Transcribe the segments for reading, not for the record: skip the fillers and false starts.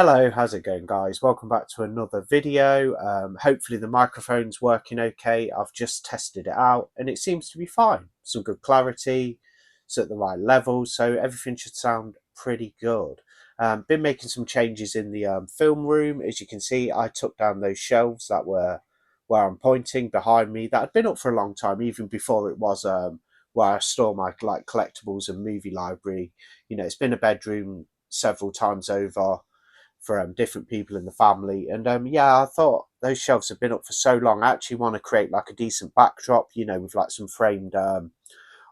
Hello, how's it going, guys? Welcome back to another video. Hopefully the microphone's working okay. I've just tested it out and it seems to be fine. Some good clarity, it's at the right level, so everything should sound pretty good. Been making some changes in the film room. As you can see, I took down those shelves that were where I'm pointing behind me that had been up for a long time, even before it was where I store my collectibles and movie library. It's been a bedroom several times over for different people in the family. And yeah, I thought those shelves have been up for so long. I actually want to create like a decent backdrop, with like some framed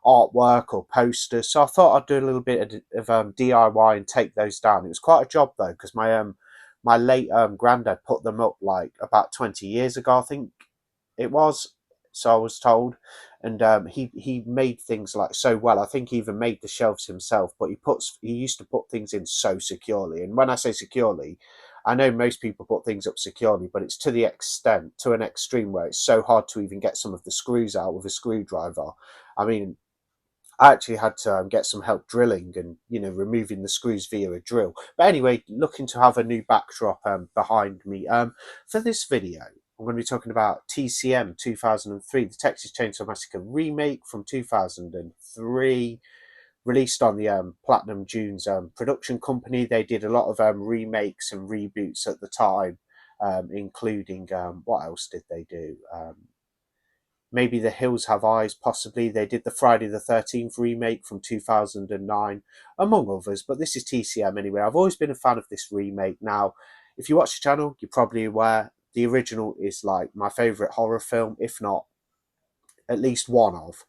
artwork or posters. So I thought I'd do a little bit of DIY and take those down. It was quite a job though, because my late granddad put them up like about 20 years ago, I think it was. So I was told, and he made things like so well. I think he even made the shelves himself. But he used to put things in so securely. And when I say securely, I know most people put things up securely, but it's to an extreme where it's so hard to even get some of the screws out with a screwdriver. I mean, I actually had to get some help drilling and removing the screws via a drill. But anyway, looking to have a new backdrop behind me. For this video, I'm going to be talking about TCM 2003, the Texas Chainsaw Massacre remake from 2003, released on the Platinum Dunes production company. They did a lot of remakes and reboots at the time, including what else did they do? Maybe The Hills Have Eyes, possibly. They did the Friday the 13th remake from 2009, among others, but this is TCM anyway. I've always been a fan of this remake. Now, if you watch the channel, you're probably aware the original is like my favourite horror film, if not at least one of.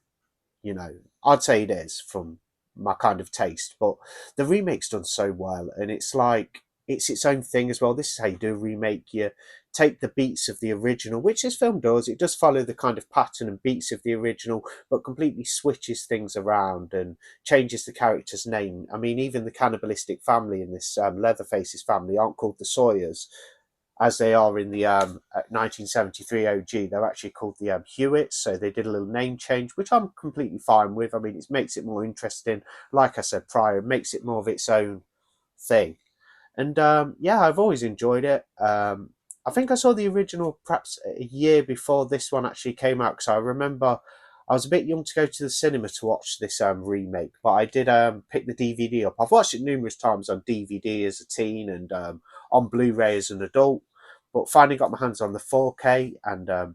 I'd say it is from my kind of taste, but the remake's done so well, and it's like it's its own thing as well. This is how you do a remake. You take the beats of the original, which this film does. It does follow the kind of pattern and beats of the original, but completely switches things around and changes the character's name. I mean, even the cannibalistic family in this Leatherface's family aren't called the Sawyers, as they are in the 1973 OG. They're actually called the Hewitts, so they did a little name change, which I'm completely fine with. I mean, it makes it more interesting. Like I said prior, it makes it more of its own thing. And yeah, I've always enjoyed it. I think I saw the original perhaps a year before this one actually came out, because I remember I was a bit young to go to the cinema to watch this remake, but I did pick the DVD up. I've watched it numerous times on DVD as a teen and on Blu-ray as an adult, but finally got my hands on the 4K, and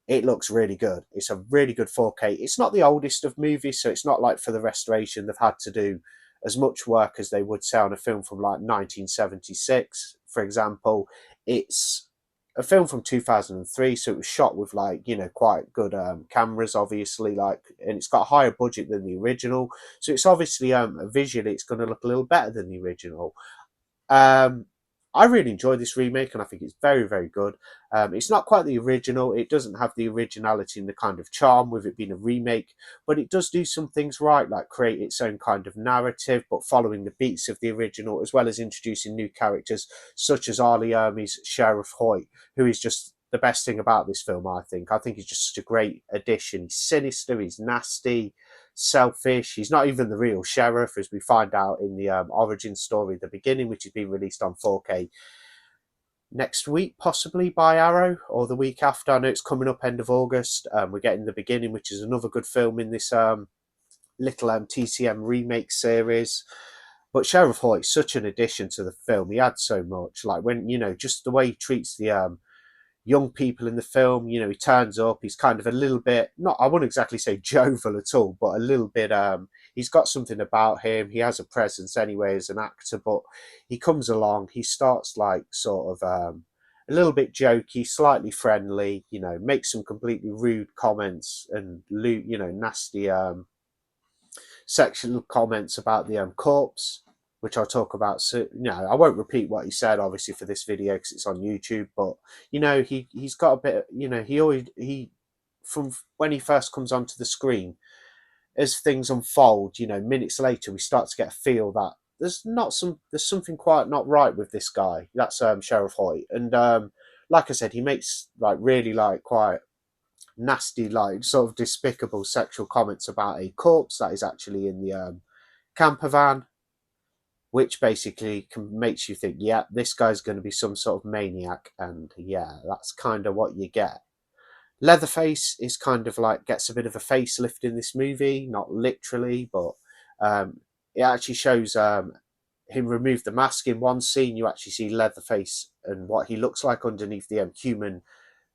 it looks really good. It's a really good 4K. It's not the oldest of movies, so it's not like for the restoration they've had to do as much work as they would say on a film from like 1976, for example. It's a film from 2003, so it was shot with like quite good cameras, obviously, and it's got a higher budget than the original, so it's obviously visually it's going to look a little better than the original. um I really enjoy this remake, and I think it's very, very good. It's not quite the original. It doesn't have the originality and the kind of charm with it being a remake, but it does do some things right, like create its own kind of narrative, but following the beats of the original, as well as introducing new characters such as Arlie Ermey's Sheriff Hoyt, who is just the best thing about this film, I think. I think he's just such a great addition. He's sinister, he's nasty, selfish. He's not even the real sheriff, as we find out in the origin story at the beginning, which is being released on 4K next week, possibly by Arrow, or the week after. I know it's coming up end of August. We're getting the beginning, which is another good film in this little TCM remake series. But Sheriff Hoyt's such an addition to the film. He adds so much. Like when just the way he treats the young people in the film. He turns up, he's kind of a little bit, not, I wouldn't exactly say jovial at all, but a little bit, he's got something about him. He has a presence anyway as an actor, but he comes along, he starts like sort of a little bit jokey, slightly friendly, makes some completely rude comments and nasty sexual comments about the corpse, which I'll talk about soon. I won't repeat what he said, obviously, for this video because it's on YouTube. But he's got a bit. He from when he first comes onto the screen, as things unfold, minutes later, we start to get a feel that there's something quite not right with this guy. That's Sheriff Hoyt, and like I said, he makes like really like quite nasty, like sort of despicable sexual comments about a corpse that is actually in the camper van. which basically makes you think, yeah, this guy's going to be some sort of maniac, and yeah, that's kind of what you get. Leatherface is kind of like gets a bit of a facelift in this movie, not literally, but it actually shows him remove the mask in one scene. You actually see Leatherface and what he looks like underneath the human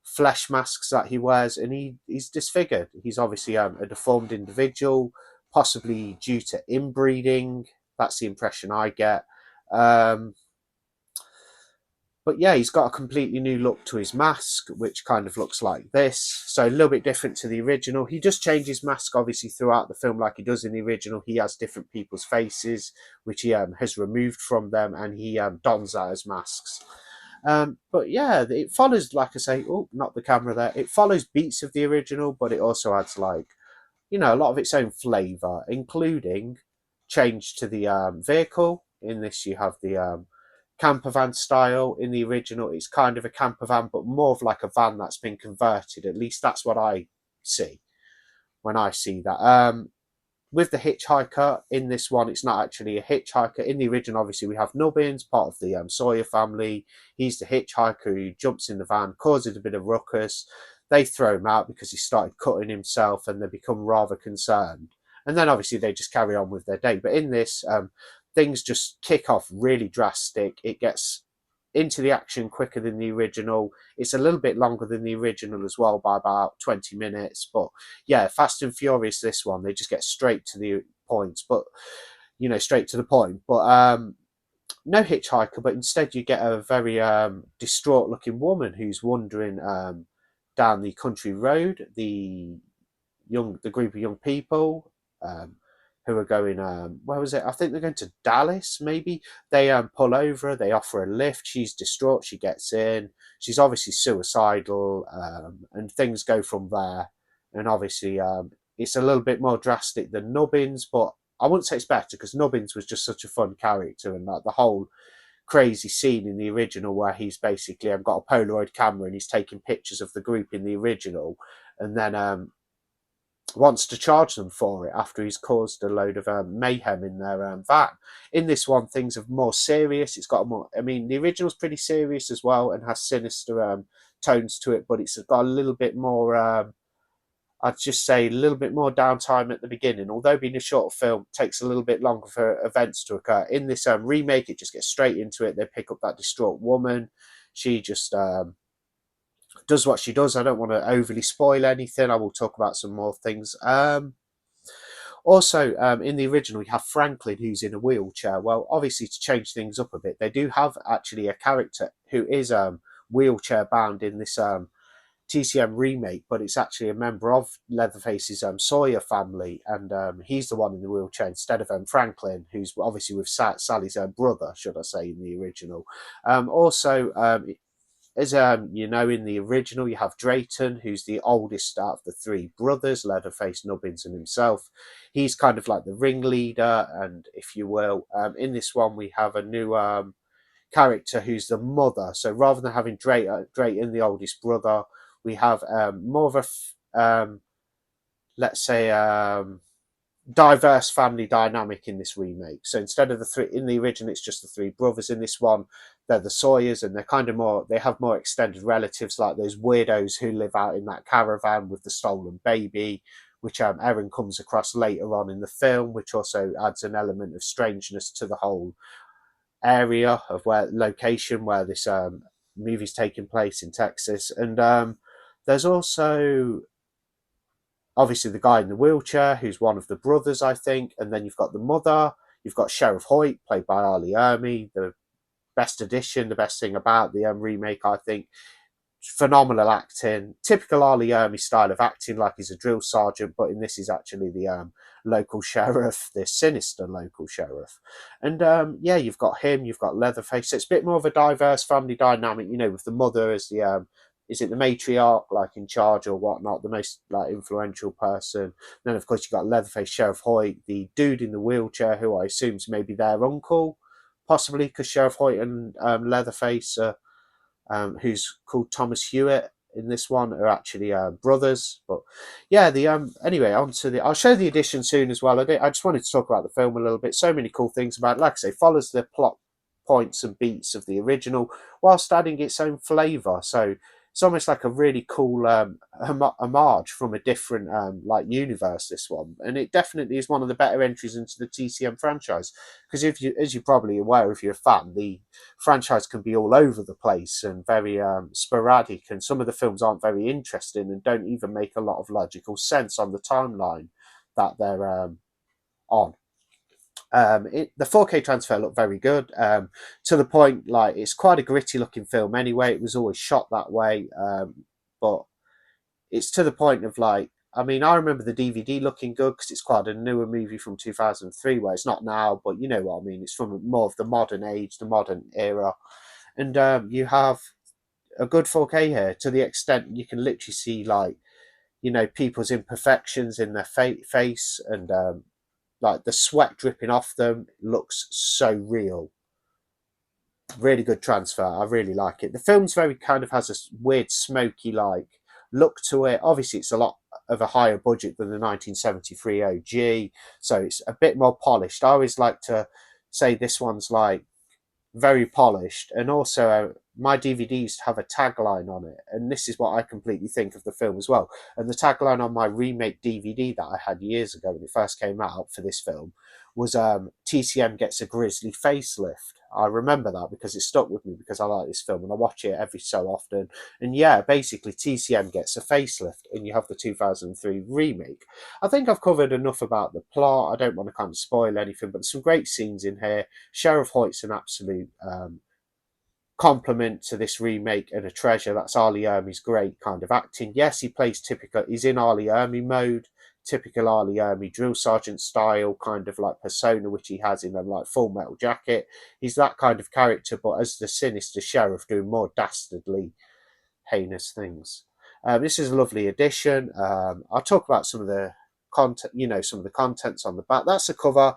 flesh masks that he wears, and he's disfigured. He's obviously a deformed individual, possibly due to inbreeding. That's the impression I get. Um, but yeah, he's got a completely new look to his mask, which kind of looks like this. So a little bit different to the original. He does change his mask, obviously, throughout the film, like he does in the original. He has different people's faces, which he has removed from them, and he dons that as masks. But yeah, it follows, like I say, oh, not the camera there. It follows beats of the original, but it also adds like, a lot of its own flavour, including change to the vehicle. In this, you have the camper van style. In the original, it's kind of a camper van, but more of like a van that's been converted. At least that's what I see when I see that. With the hitchhiker in this one, it's not actually a hitchhiker. In the original, obviously, we have Nubbins, part of the Sawyer family. He's the hitchhiker who jumps in the van, causes a bit of ruckus. They throw him out because he started cutting himself, and they become rather concerned. And then obviously they just carry on with their day. But in this, things just kick off really drastic. It gets into the action quicker than the original. It's a little bit longer than the original as well by about 20 minutes. But yeah, Fast and Furious, this one, they just get straight to the points, but straight to the point. But no hitchhiker, but instead you get a very distraught looking woman who's wandering down the country road. The group of young people who are going, where was it? I think they're going to Dallas, maybe. They pull over, they offer a lift. She's distraught, she gets in. She's obviously suicidal, and things go from there. And obviously, it's a little bit more drastic than Nubbins, but I wouldn't say it's better because Nubbins was just such a fun character, and like the whole crazy scene in the original where he's basically got a Polaroid camera and he's taking pictures of the group in the original, and then wants to charge them for it after he's caused a load of mayhem in their van. In this one, things are more serious. It's got a more, I mean, the original's pretty serious as well and has sinister tones to it, but it's got a little bit more, I'd just say a little bit more downtime at the beginning. Although being a short film, it takes a little bit longer for events to occur. In this remake, it just gets straight into it. They pick up that distraught woman. She just does what she does. I don't want to overly spoil anything. I will talk about some more things. Also, in the original, you have Franklin who's in a wheelchair. Well, obviously, to change things up a bit, they do have actually a character who is wheelchair bound in this TCM remake, but it's actually a member of Leatherface's Sawyer family, and he's the one in the wheelchair instead of Franklin, who's obviously with Sally's brother, should I say, in the original. Also, as in the original, you have Drayton, who's the oldest out of the three brothers, Leatherface, Nubbins, and himself. He's kind of like the ringleader, and if you will, in this one we have a new character who's the mother. So rather than having Drayton, the oldest brother, we have more of a, let's say, diverse family dynamic in this remake. So instead of the three in the original, it's just the three brothers. In this one, they're the Sawyers, and they're kind of more. They have more extended relatives, like those weirdos who live out in that caravan with the stolen baby, which Erin comes across later on in the film, which also adds an element of strangeness to the whole area of where location where this movie's taking place in Texas. And there's also obviously the guy in the wheelchair who's one of the brothers, I think, and then you've got the mother. You've got Sheriff Hoyt, played by Ali Ermey, the best addition, the best thing about the remake, I think. Phenomenal acting, typical Ali Ermey style of acting, like he's a drill sergeant, but in this he's actually the local sheriff, the sinister local sheriff. And yeah, you've got him, you've got Leatherface. So it's a bit more of a diverse family dynamic, with the mother as the is it the matriarch, like in charge or whatnot, the most like influential person. Then of course you've got Leatherface, Sheriff Hoyt, the dude in the wheelchair, who I assume is maybe their uncle, possibly because Sheriff Hoyt and Leatherface who's called Thomas Hewitt. in this one are actually brothers. But yeah, the anyway, on to the. I'll show the edition soon as well. I just wanted to talk about the film a little bit. So many cool things about it. Like I say, follows the plot points and beats of the original whilst adding its own flavour. So it's almost like a really cool homage from a different like universe. This one, and it definitely is one of the better entries into the TCM franchise. Because if you, as you're probably aware, if you're a fan, the franchise can be all over the place and very sporadic, and some of the films aren't very interesting and don't even make a lot of logical sense on the timeline that they're on. The 4K transfer looked very good, to the point like it's quite a gritty looking film anyway. It was always shot that way, but it's to the point of like, I mean, I remember the DVD looking good because it's quite a newer movie from 2003, where it's not now, but you know what I mean. It's from more of the modern age, the modern era, and you have a good 4K here to the extent you can literally see like, you know, people's imperfections in their face, and like the sweat dripping off them looks so real. Really good transfer. I really like it. The film's very kind of has a weird smoky like look to it. Obviously, it's a lot of a higher budget than the 1973 OG, so it's a bit more polished. I always like to say this one's like very polished, and also my DVDs have a tagline on it, and this is what I completely think of the film as well. And the tagline on my remake DVD that I had years ago when it first came out for this film was TCM gets a grisly facelift. I remember that because it stuck with me because I like this film and I watch it every so often. And yeah, basically TCM gets a facelift, and you have the 2003 remake. I think I've covered enough about the plot. I don't want to kind of spoil anything, but there's some great scenes in here. Sheriff Hoyt's an absolute compliment to this remake and a treasure. That's Ali Ermey's great kind of acting. Yes, he plays typical, he's in Ali Ermey mode, typical Ali Ermey drill sergeant style kind of like persona, which he has in a like Full Metal Jacket. He's that kind of character, but as the sinister sheriff doing more dastardly, heinous things. This is a lovely addition. I'll talk about some of the content, you know, some of the contents on the back. That's the cover.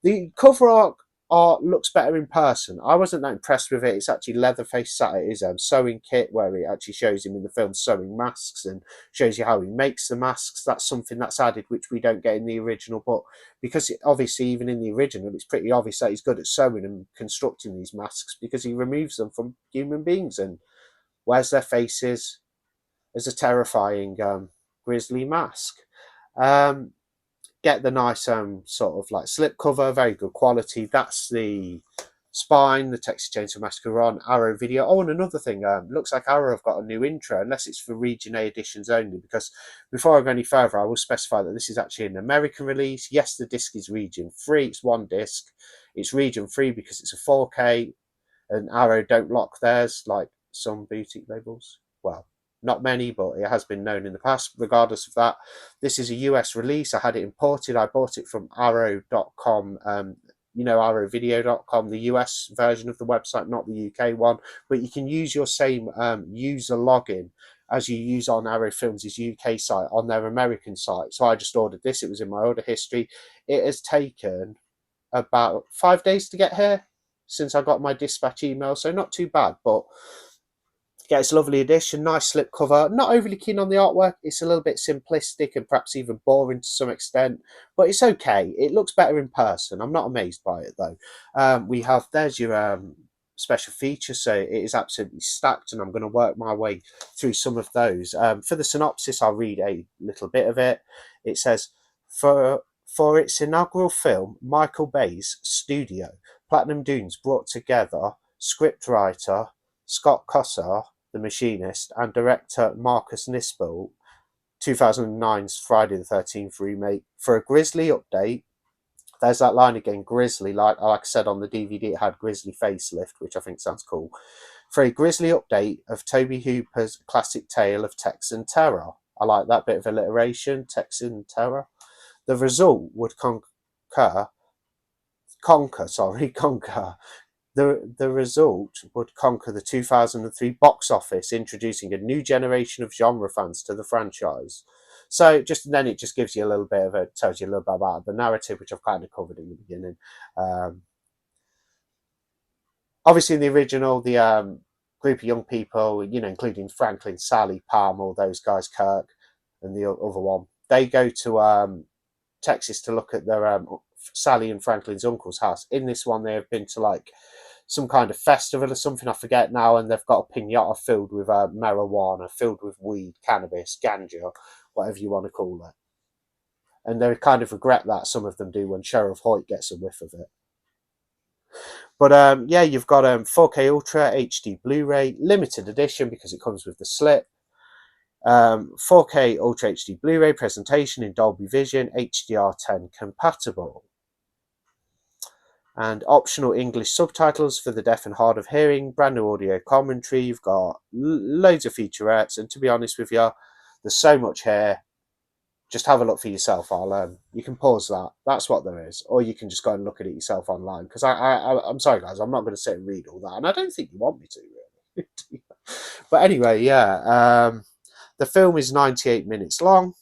The cover art looks better in person. I wasn't that impressed with it. It's actually Leatherface sat at his sewing kit, where it actually shows him in the film sewing masks and shows you how he makes the masks. That's something that's added, which we don't get in the original. But because obviously, even in the original, it's pretty obvious that he's good at sewing and constructing these masks because he removes them from human beings and wears their faces as a terrifying grisly mask. Um, get the nice sort of like slip cover, very good quality. That's the spine, the Texas Chainsaw Massacre on Arrow Video. Oh, and another thing, looks like Arrow have got a new intro, unless it's for Region A editions only, because before I go any further, I will specify that this is actually an American release. Yes, the disc is region free, it's one disc. It's region free because it's a 4K, and Arrow don't lock theirs like some boutique labels. Well, not many, but it has been known in the past. Regardless of that, this is a US release. I had it imported. I bought it from arrow.com, you know, arrowvideo.com, the US version of the website, not the UK one. But you can use your same user login as you use on Arrow Films' UK site on their American site. So I just ordered this. It was in my order history. It has taken about 5 days to get here since I got my dispatch email, so not too bad. But yeah, it's a lovely edition, nice slip cover. Not overly keen on the artwork. It's a little bit simplistic and perhaps even boring to some extent, but it's okay. It looks better in person. I'm not amazed by it though. We have, there's your special features, so it is absolutely stacked, and I'm going to work my way through some of those. For the synopsis, I'll read a little bit of it. It says, for its inaugural film, Michael Bay's studio, Platinum Dunes brought together scriptwriter Scott Cossar, the machinist, and director Marcus Nispel, 2009's Friday the 13th remake, for a grisly update. There's that line again, grisly, like I said on the DVD, it had grisly facelift, which I think sounds cool. For a grisly update of Tobe Hooper's classic tale of Texan terror. I like that bit of alliteration, Texan terror. The result would conquer the result would conquer the 2003 box office, introducing a new generation of genre fans to the franchise. So it just gives you a little bit of it, tells you a little bit about the narrative, which I've kind of covered in the beginning. Obviously, in the original, the group of young people, including Franklin, Sally, Palm, all those guys, Kirk, and the other one. They go to Texas to look at their Sally and Franklin's uncle's house. In this one, they have been to like some kind of festival or something, I forget now, and they've got a pinata filled with marijuana, filled with weed, cannabis, ganja, whatever you want to call it. And they kind of regret that, some of them do, when Sheriff Hoyt gets a whiff of it. But yeah, you've got 4K Ultra HD Blu-ray, limited edition because it comes with the slip. 4K Ultra HD Blu-ray presentation in Dolby Vision, HDR10 compatible. And optional English subtitles for the deaf and hard of hearing, brand new audio commentary. You've got loads of featurettes, and to be honest with you, there's so much here. Just have a look for yourself. You can pause that. That's what there is, or you can just go and look at it yourself online. Because I'm sorry, guys, I'm not going to sit and read all that, and I don't think you want me to really. But anyway, yeah, the film is 98 minutes long.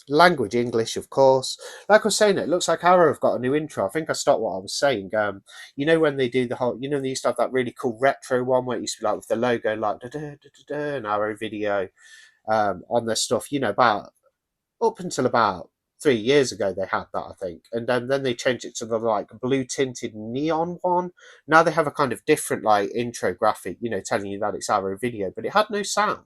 Language English, of course. Like I was saying, it looks like Arrow have got a new intro. I think I stopped what I was saying. When they do the whole, they used to have that really cool retro one where it used to be like with the logo, like an Arrow video on their stuff. About up until about 3 years ago, they had that, I think, and then they changed it to the like blue tinted neon one. Now they have a kind of different like intro graphic, telling you that it's Arrow video, but it had no sound.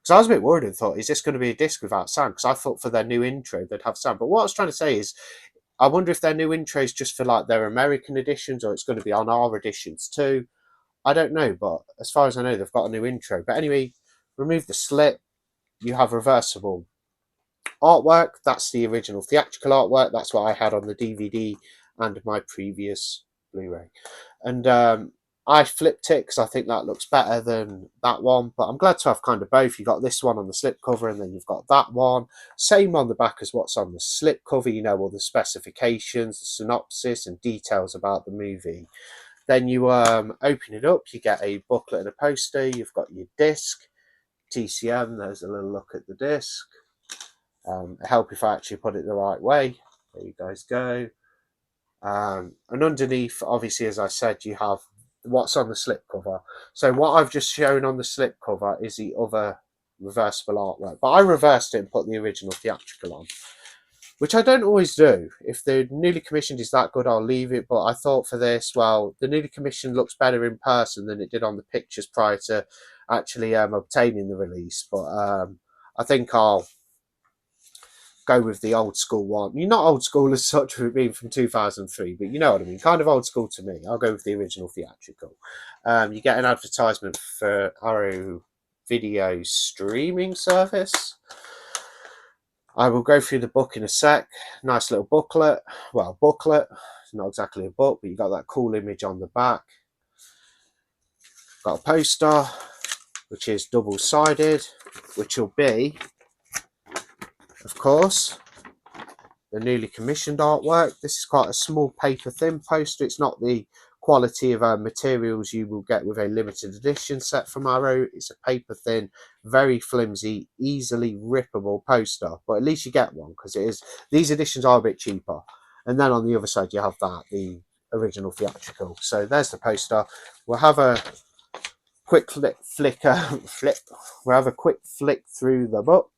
Because I was a bit worried and thought, is this going to be a disc without sound? Because I thought for their new intro they'd have sound. But what I was trying to say is, I wonder if their new intro is just for like their American editions, or it's going to be on our editions too. I don't know, but as far as I know, they've got a new intro. But anyway, remove the slip. You have reversible artwork. That's the original theatrical artwork. That's what I had on the DVD and my previous Blu-ray. And I flipped it because I think that looks better than that one, but I'm glad to have kind of both. You've got this one on the slipcover, and then you've got that one. Same on the back as what's on the slipcover, all the specifications, the synopsis, and details about the movie. Then you open it up, you get a booklet and a poster, you've got your disc, TCM, there's a little look at the disc. Help if I actually put it the right way. There you guys go. And underneath, obviously, as I said, you have what's on the slipcover. So what I've just shown on the slipcover is the other reversible artwork. But I reversed it and put the original theatrical on, which I don't always do. If the newly commissioned is that good, I'll leave it. But I thought for this, well, the newly commissioned looks better in person than it did on the pictures prior to actually obtaining the release. But I think I'll go with the old school one. You're not old school as such with it being from 2003, but you know what I mean. Kind of old school to me. I'll go with the original theatrical. You get an advertisement for Arrow Video streaming service. I will go through the book in a sec. Nice little booklet. Well, booklet. It's not exactly a book, but you got that cool image on the back. Got a poster, which is double-sided, which will be, of course, the newly commissioned artwork. This is quite a small paper thin poster. It's not the quality of materials you will get with a limited edition set from Arrow. It's a paper thin, very flimsy, easily rippable poster, but at least you get one, because it is, these editions are a bit cheaper. And then on the other side you have that, the original theatrical. So there's the poster. We'll have a quick we'll have a quick flick through the book,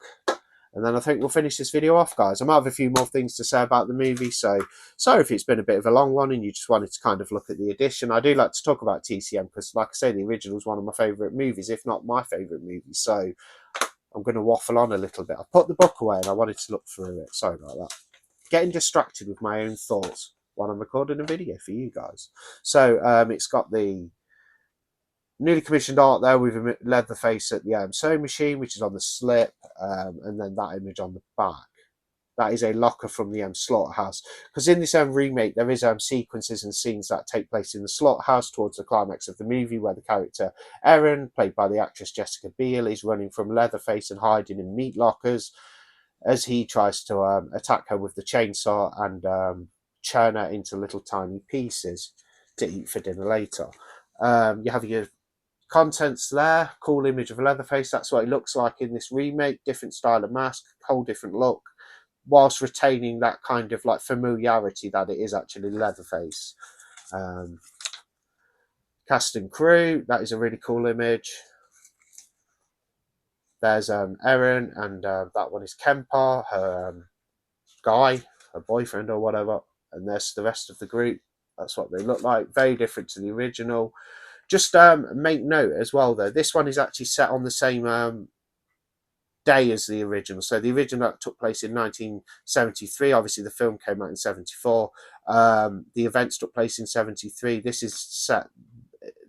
and then I think we'll finish this video off, guys. I might have a few more things to say about the movie, so sorry if it's been a bit of a long one and you just wanted to kind of look at the edition. I do like to talk about TCM because, like I say, the original is one of my favourite movies, if not my favourite movie, so I'm going to waffle on a little bit. I put the book away and I wanted to look through it. Sorry about that. Getting distracted with my own thoughts while I'm recording a video for you guys. So it's got the newly commissioned art there with Leatherface at the sewing machine, which is on the slip, and then that image on the back. That is a locker from the slaughterhouse. Because in this remake, there is sequences and scenes that take place in the slaughterhouse towards the climax of the movie, where the character Erin, played by the actress Jessica Biel, is running from Leatherface and hiding in meat lockers as he tries to attack her with the chainsaw and churn her into little tiny pieces to eat for dinner later. You have your contents there. Cool image of Leatherface. That's what it looks like in this remake. Different style of mask, whole different look, whilst retaining that kind of like familiarity that it is actually Leatherface. Cast and crew, that is a really cool image. There's Erin, and that one is Kemper, her guy, her boyfriend or whatever, and there's the rest of the group. That's what they look like. Very different to the original. Just make note as well, though, this one is actually set on the same day as the original. So the original took place in 1973. Obviously, the film came out in 74. The events took place in 73. This is set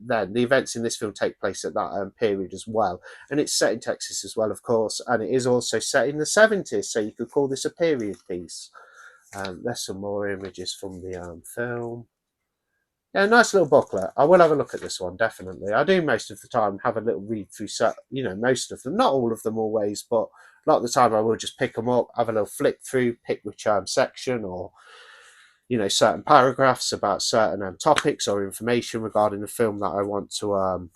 then. The events in this film take place at that period as well. And it's set in Texas as well, of course. And it is also set in the 70s. So you could call this a period piece. There's some more images from the film. Yeah, nice little booklet. I will have a look at this one, definitely. I do most of the time have a little read through, most of them. Not all of them always, but a lot of the time I will just pick them up, have a little flick through, pick which section or, certain paragraphs about certain topics or information regarding the film that I want to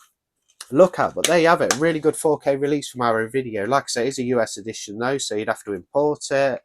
look at. But there you have it, a really good 4K release from Arrow Video. Like I say, it's a US edition though, so you'd have to import it.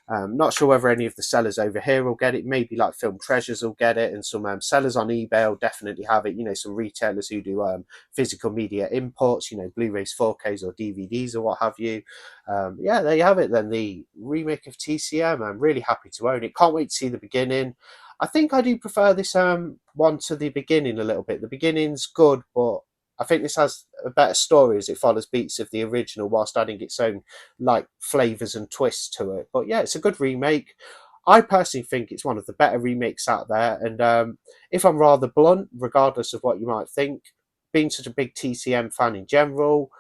Not sure whether any of the sellers over here will get it. Maybe like Film Treasures will get it, and some sellers on eBay will definitely have it. Some retailers who do physical media imports, Blu-rays, 4Ks or DVDs or what have you. Yeah, there you have it then, the remake of TCM. I'm really happy to own it. Can't wait to see the beginning. I think I do prefer this one to the beginning a little bit. The beginning's good, but I think this has a better story as it follows beats of the original whilst adding its own flavours and twists to it. But yeah, it's a good remake. I personally think it's one of the better remakes out there. And if I'm rather blunt, regardless of what you might think, being such a big TCM fan in general,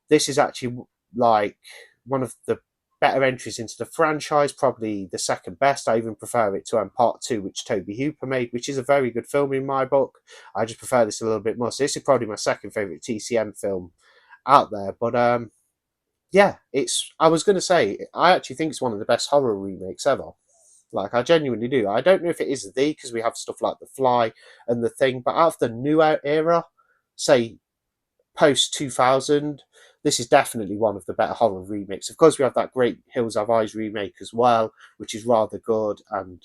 this is actually one of the better entries into the franchise, probably the second best. I even prefer it to Part 2, which Toby Hooper made, which is a very good film in my book. I just prefer this a little bit more. So this is probably my second favourite TCM film out there. But yeah, I was going to say, I actually think it's one of the best horror remakes ever. I genuinely do. I don't know if it is because we have stuff like The Fly and The Thing, but out of the new era, say post 2000, this is definitely one of the better horror remakes. Of course, we have that great Hills Have Eyes remake as well, which is rather good and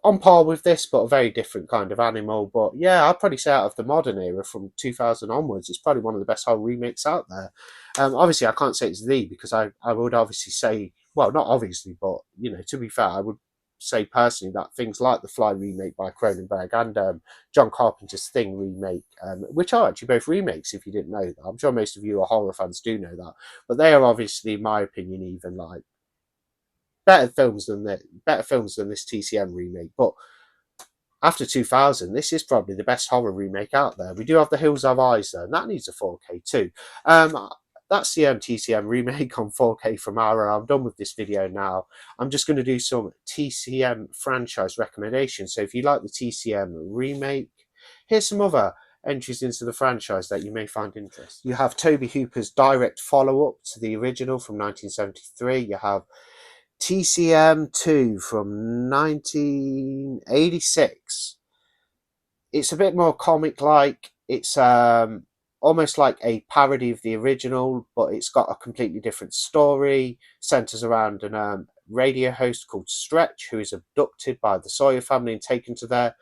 on par with this, but a very different kind of animal. But yeah, I'd probably say out of the modern era from 2000 onwards, it's probably one of the best horror remakes out there. Obviously, I can't say it's because I would obviously say, well, not obviously, but, to be fair, I would say personally that things like the Fly remake by Cronenberg and John Carpenter's Thing remake, which are actually both remakes, if you didn't know that. I'm sure most of you are horror fans do know that, but they are obviously, in my opinion, even better films than this TCM remake. But after 2000, this is probably the best horror remake out there. We do have The Hills Have Eyes though, and that needs a 4K too. That's the TCM remake on 4K from Arrow. I'm done with this video now. I'm just going to do some TCM franchise recommendations. So if you like the TCM remake, here's some other entries into the franchise that you may find interesting. You have Toby Hooper's direct follow-up to the original from 1973. You have TCM 2 from 1986. It's a bit more comic-like. It's almost like a parody of the original, but it's got a completely different story. Centers around an radio host called Stretch, who is abducted by the Sawyer family and taken to their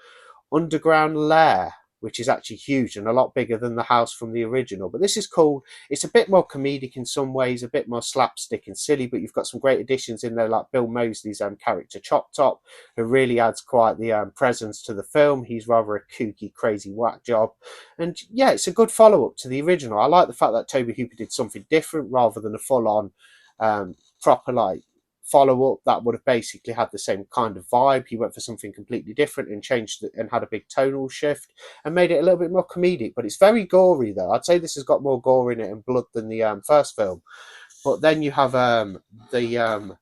underground lair, which is actually huge and a lot bigger than the house from the original. But this is cool. It's a bit more comedic in some ways, a bit more slapstick and silly, but you've got some great additions in there, like Bill Moseley's character Chop Top, who really adds quite the presence to the film. He's rather a kooky, crazy whack job. And yeah, it's a good follow-up to the original. I like the fact that Toby Hooper did something different rather than a full-on proper follow-up that would have basically had the same kind of vibe. He went for something completely different and changed it and had a big tonal shift and made it a little bit more comedic. But it's very gory though. I'd say this has got more gore in it and blood than the first film. But then you have the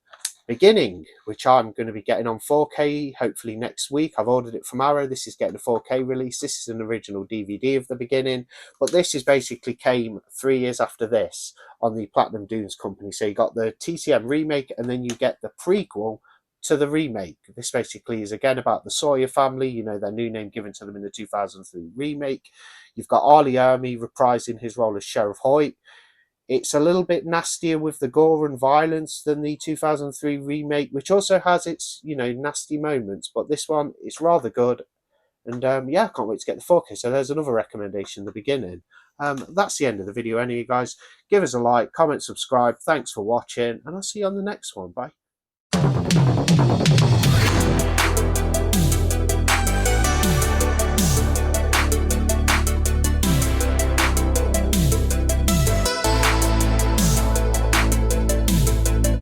beginning, which I'm going to be getting on 4K hopefully next week. I've ordered it from Arrow. This is getting a 4K release. This is an original DVD of the beginning, but this is basically came 3 years after this on the Platinum Dunes company. So you got the TCM remake and then you get the prequel to the remake. This basically is again about the Sawyer family, their new name given to them in the 2003 remake. You've got Arlie Ermey reprising his role as Sheriff Hoyt. It's a little bit nastier with the gore and violence than the 2003 remake, which also has its, nasty moments. But this one, it's rather good. And yeah, I can't wait to get the 4K. So there's another recommendation in the beginning. That's the end of the video anyway, guys. Give us a like, comment, subscribe. Thanks for watching, and I'll see you on the next one. Bye.